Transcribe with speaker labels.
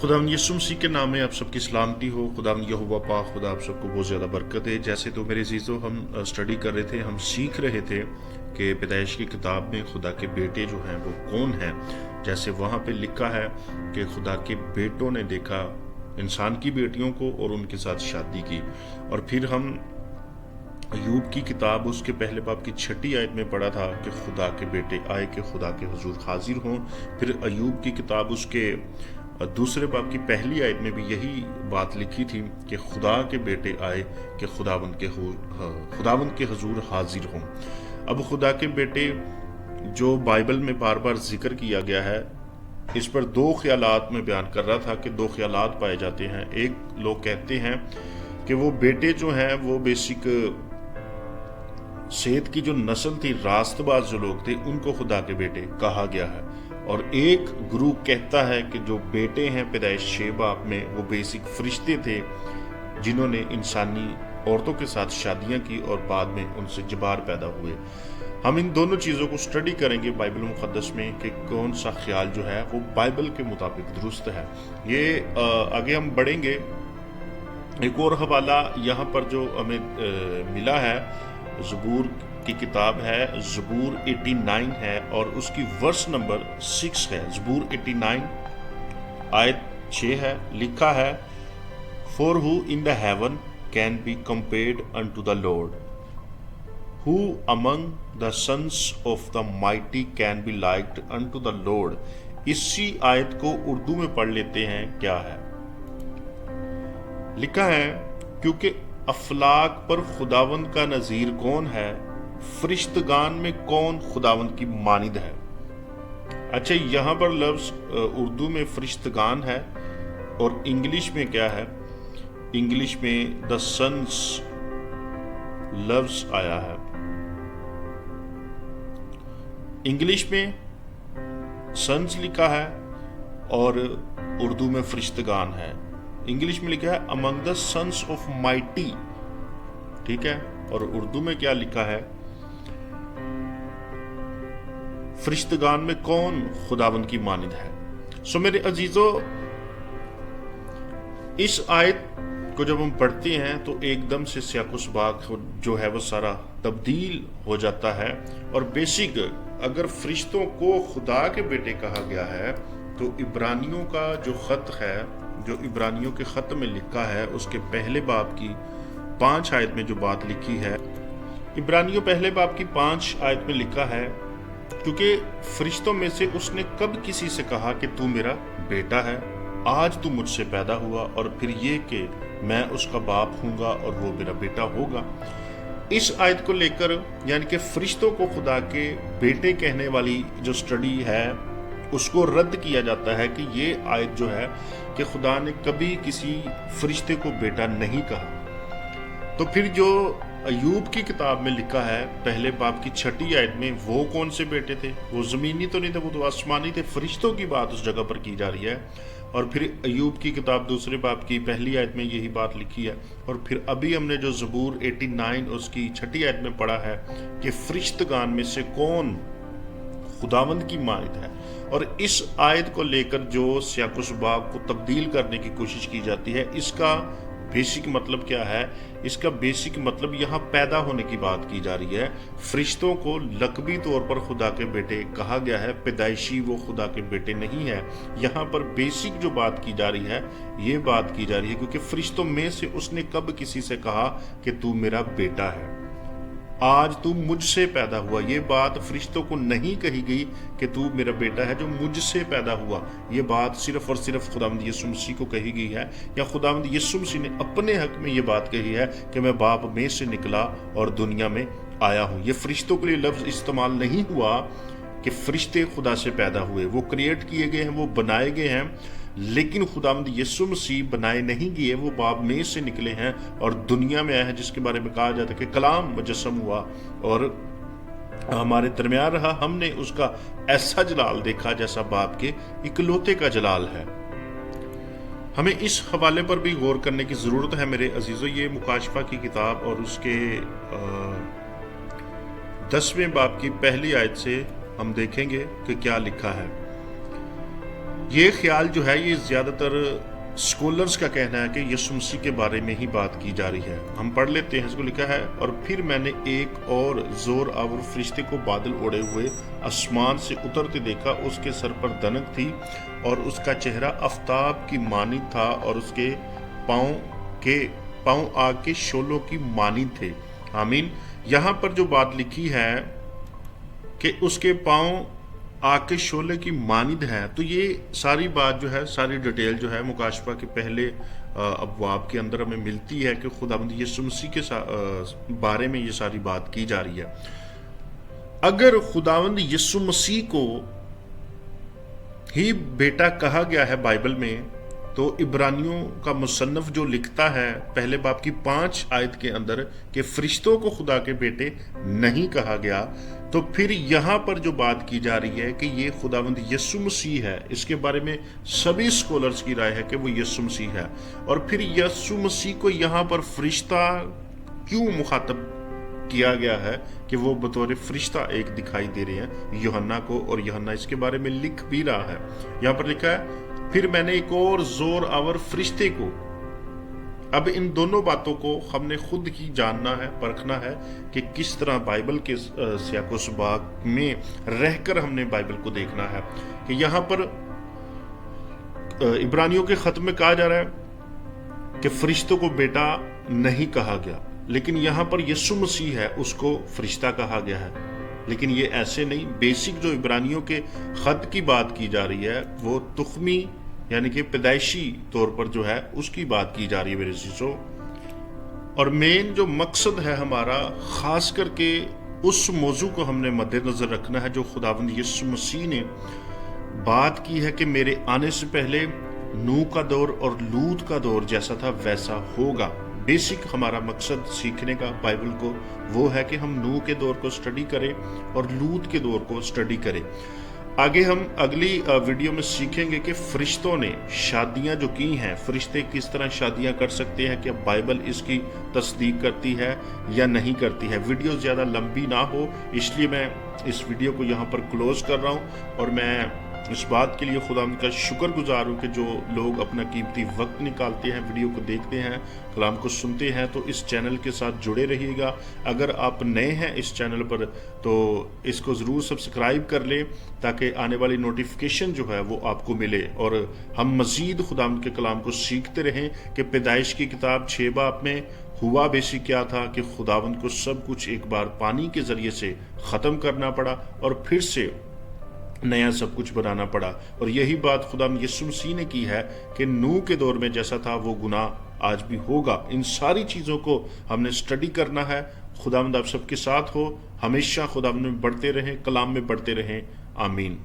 Speaker 1: खुदावंद यीशु मसीह के नाम में आप सबकी सलामती हो। खुदावंद यहोवा पाक खुदा आप सबको बहुत ज़्यादा बरकत है। जैसे तो मेरे अजीज़ों हम स्टडी कर रहे थे, हम सीख रहे थे कि पैदाइश की किताब में खुदा के बेटे जो हैं वो कौन हैं। जैसे वहाँ पे लिखा है कि खुदा के बेटों ने देखा इंसान की बेटियों को और उनके साथ शादी की। और फिर हम अय्यूब की किताब उसके पहले बाब की 6 आयत में पढ़ा था कि खुदा के बेटे आए कि खुदा के हुजूर हाजिर हों। फिर अय्यूब की किताब उसके दूसरे बाब की 1 आयत में भी यही बात लिखी थी कि खुदा के बेटे आए कि खुदावंद के हुजूर हाजिर हों। अब खुदा के बेटे जो बाइबल में बार बार जिक्र किया गया है, इस पर 2 ख्यालात में बयान कर रहा था कि 2 ख्यालात पाए जाते हैं। एक लोग कहते हैं कि वो बेटे जो हैं वो बेसिक सेत की जो नस्ल थी, रास्तबाज जो लोग थे, उनको खुदा के बेटे कहा गया है। और एक गुरु कहता है कि जो बेटे हैं पैदाइश 6 बाब में वो बेसिक फरिश्ते थे जिन्होंने इंसानी औरतों के साथ शादियां की और बाद में उनसे जबार पैदा हुए। हम इन दोनों चीज़ों को स्टडी करेंगे बाइबल मुक़द्दस में कि कौन सा ख्याल जो है वो बाइबल के मुताबिक दुरुस्त है। ये आगे हम बढ़ेंगे। एक और हवाला यहाँ पर जो हमें मिला है, ज़बूर की किताब है, ज़बूर 89 है और उसकी वर्स नंबर 6 है। ज़बूर 89 आयत 6 है। लिखा है, For who in the heaven can be compared unto the Lord? Who among the sons of the mighty can be liked unto the Lord? इसी आयत को उर्दू में पढ़ लेते हैं। क्या है लिखा है, क्योंकि अफलाक पर खुदावंद का नज़ीर कौन है, फरिश्तगान में कौन खुदावंद की मानिद है। अच्छा, यहाँ पर लफ्ज़ उर्दू में फरिश्तगान है और इंग्लिश में क्या है, इंग्लिश में द सन्स लफ्ज़ आया है। इंग्लिश में सन्स लिखा है और उर्दू में फरिश्तगान है। इंग्लिश में लिखा है among the sons of mighty, ठीक है, और उर्दू में क्या लिखा है, फरिश्तगान में कौन खुदावंद की मानिद है। सो मेरे अजीजों, इस आयत को जब हम पढ़ते हैं तो एकदम से सियाकुसबाक जो है वो सारा तब्दील हो जाता है। और बेसिक अगर फरिश्तों को खुदा के बेटे कहा गया है तो इब्रानियों का जो खत है, जो इब्रानियों के खत में लिखा है, उसके पहले बाब की 5 आयत में जो बात लिखी है, इब्रानियों पहले बाब की 5 आयत में लिखा है, क्योंकि फरिश्तों में से उसने कब किसी से कहा कि तू मेरा बेटा है, आज तू मुझसे पैदा हुआ, और फिर ये कि मैं उसका बाप हूँगा और वो मेरा बेटा होगा। इस आयत को लेकर यानी कि फरिश्तों को खुदा के बेटे कहने वाली जो स्टडी है उसको रद्द किया जाता है कि ये आयत जो है कि खुदा ने कभी किसी फरिश्ते को बेटा नहीं कहा। तो फिर जो अय्यूब की किताब में लिखा है पहले बाब की 6 आयत में, वो कौन से बेटे थे? वो ज़मीनी तो नहीं थे, वो तो आसमानी थे। फरिश्तों की बात उस जगह पर की जा रही है। और फिर अय्यूब की किताब दूसरे बाब की 1 आयत में यही बात लिखी है। और फिर अभी हमने जो ज़बूर 89 उसकी 6 आयत में पढ़ा है कि फरिश्तगान में से कौन खुदावंद की मानिद है। और इस आयत को लेकर जो सियाकुसबाक को तब्दील करने की कोशिश की जाती है, इसका बेसिक मतलब क्या है? इसका बेसिक मतलब यहाँ पैदा होने की बात की जा रही है। फरिश्तों को लकबी तौर पर खुदा के बेटे कहा गया है, पैदाइशी वो खुदा के बेटे नहीं है। यहाँ पर बेसिक जो बात की जा रही है, ये बात की जा रही है क्योंकि फरिश्तों में से उसने कब किसी से कहा कि तू मेरा बेटा है, आज तू मुझसे पैदा हुआ। ये बात फरिश्तों को नहीं कही गई कि तू मेरा बेटा है जो मुझसे पैदा हुआ। ये बात सिर्फ और सिर्फ खुदावंद यीशु मसीह को कही गई है, या खुदावंद यीशु मसीह ने अपने हक में ये बात कही है कि मैं बाप में से निकला और दुनिया में आया हूँ। ये फरिश्तों के लिए लफ्ज़ इस्तेमाल नहीं हुआ कि फरिश्ते खुदा से पैदा हुए। वो क्रिएट किए गए हैं, वो बनाए गए हैं, लेकिन खुदावंद यीशु मसीह बनाए नहीं गए, वो बाप में से निकले हैं और दुनिया में आए हैं, जिसके बारे में कहा जाता है कि कलाम मुजस्सम हुआ और हमारे दरमियान रहा। हमने उसका ऐसा जलाल देखा जैसा बाप के इकलौते का जलाल है। हमें इस हवाले पर भी गौर करने की ज़रूरत है मेरे अजीज़ों। ये मुकाशफा की किताब और उसके 10वें बाब की 1 आयत से हम देखेंगे कि क्या लिखा है। یہ خیال جو ہے یہ زیادہ تر اسکولرز کا کہنا ہے کہ یسوع مسیح کے بارے میں ہی بات کی جا رہی ہے۔ ہم پڑھ لیتے ہیں، اس کو لکھا ہے، اور پھر میں نے ایک اور زور آور فرشتے کو بادل اڑے ہوئے آسمان سے اترتے دیکھا، اس کے سر پر دنک تھی اور اس کا چہرہ آفتاب کی مانند تھا اور اس کے پاؤں آگ کے شعلوں کی مانند تھے۔ آمین۔ یہاں پر جو بات لکھی ہے کہ اس کے پاؤں آگ کے شعلے کی مانند ہے، تو یہ ساری بات جو ہے، ساری ڈیٹیل جو ہے مکاشفہ کے پہلے ابواب کے اندر ہمیں ملتی ہے کہ خداوند یسوع مسیح کے بارے میں یہ ساری بات کی جا رہی ہے۔ اگر خداوند یسوع مسیح کو ہی بیٹا کہا گیا ہے بائبل میں، تو عبرانیوں کا مصنف جو لکھتا ہے پہلے باب کی 5 آیت کے اندر کہ فرشتوں کو خدا کے بیٹے نہیں کہا گیا، تو پھر یہاں پر جو بات کی جا رہی ہے کہ یہ خداوند یسوع مسیح ہے، اس کے بارے میں سبھی سکولرز کی رائے ہے کہ وہ یسوع مسیح ہے۔ اور پھر یسوع مسیح کو یہاں پر فرشتہ کیوں مخاطب کیا گیا ہے کہ وہ بطور فرشتہ ایک دکھائی دے رہے ہیں یوحنا کو، اور یوحنا اس کے بارے میں لکھ بھی رہا ہے۔ یہاں پر لکھا ہے، پھر میں نے ایک اور زور آور فرشتے کو۔ اب ان دونوں باتوں کو ہم نے خود ہی جاننا ہے، پرکھنا ہے کہ کس طرح بائبل کے سیاق و سباق میں رہ کر ہم نے بائبل کو دیکھنا ہے کہ یہاں پر عبرانیوں کے خط میں کہا جا رہا ہے کہ فرشتوں کو بیٹا نہیں کہا گیا، لیکن یہاں پر یسوع مسیح ہے اس کو فرشتہ کہا گیا ہے۔ لیکن یہ ایسے نہیں، بیسک جو عبرانیوں کے خط کی بات کی جا رہی ہے وہ تخمی یعنی کہ پیدائشی طور پر جو ہے اس کی بات کی جا رہی ہے میرے عزیزو۔ اور مین جو مقصد ہے ہمارا، خاص کر کے اس موضوع کو ہم نے مد نظر رکھنا ہے جو خداوند یسوع مسیح نے بات کی ہے کہ میرے آنے سے پہلے نوح کا دور اور لوط کا دور جیسا تھا ویسا ہوگا۔ بیسک ہمارا مقصد سیکھنے کا بائبل کو وہ ہے کہ ہم نوح کے دور کو سٹڈی کریں اور لوط کے دور کو سٹڈی کریں۔ آگے ہم اگلی ویڈیو میں سیکھیں گے کہ فرشتوں نے شادیاں جو کی ہیں، فرشتے کس طرح شادیاں کر سکتے ہیں، کہ بائبل اس کی تصدیق کرتی ہے یا نہیں کرتی ہے۔ ویڈیو زیادہ لمبی نہ ہو اس لیے میں اس ویڈیو کو یہاں پر کلوز کر رہا ہوں، اور میں اس بات کے لیے خدا کا شکر گزار ہوں کہ جو لوگ اپنا قیمتی وقت نکالتے ہیں، ویڈیو کو دیکھتے ہیں، کلام کو سنتے ہیں، تو اس چینل کے ساتھ جڑے رہیے گا۔ اگر آپ نئے ہیں اس چینل پر تو اس کو ضرور سبسکرائب کر لیں تاکہ آنے والی نوٹیفیکیشن جو ہے وہ آپ کو ملے، اور ہم مزید خدا کے کلام کو سیکھتے رہیں کہ پیدائش کی کتاب 6 باب میں ہوا بیسک کیا تھا کہ خداوند کو سب کچھ ایک بار پانی کے ذریعے سے ختم کرنا پڑا اور پھر سے نیا سب کچھ بنانا پڑا، اور یہی بات خدا یسوع مسیح نے کی ہے کہ نوح کے دور میں جیسا تھا وہ گناہ آج بھی ہوگا۔ ان ساری چیزوں کو ہم نے سٹڈی کرنا ہے۔ خداوند آپ سب کے ساتھ ہو، ہمیشہ خداوند میں بڑھتے رہیں، کلام میں بڑھتے رہیں۔ آمین۔